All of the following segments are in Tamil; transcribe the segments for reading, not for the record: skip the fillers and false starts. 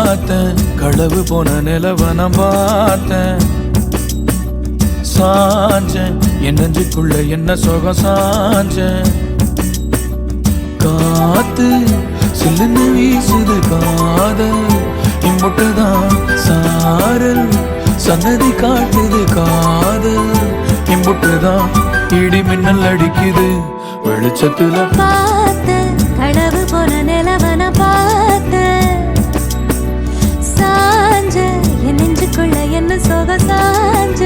பார்த்தேன், களவு போன நிலவன பார்த்தேன். சாஞ்சேன் என் நெஞ்சுக்குள்ள என்ன சுகம் சாஞ்சேன். காத்து சில்லுன்னு வீசுது காதல் இம்புட்டுதான் சாரல் சன்னதி காட்டுது காதல் இம்புட்டுதான் இடி மின்னல் அடிக்குது வெளிச்சத்துல. பார்த்தேன் களவு போன நிலவன பார்த்தேன். சாஞ்ச என் நெஞ்சுக்குள்ள என்ன சோக சாஞ்ச.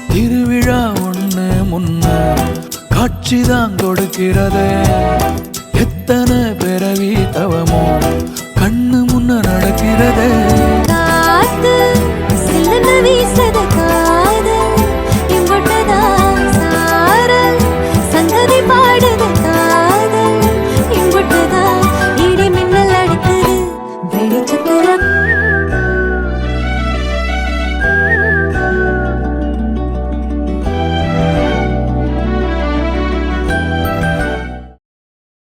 திருவிழா ஒண்ணு முன்ன காட்சிதான் கொடுக்கிறதே.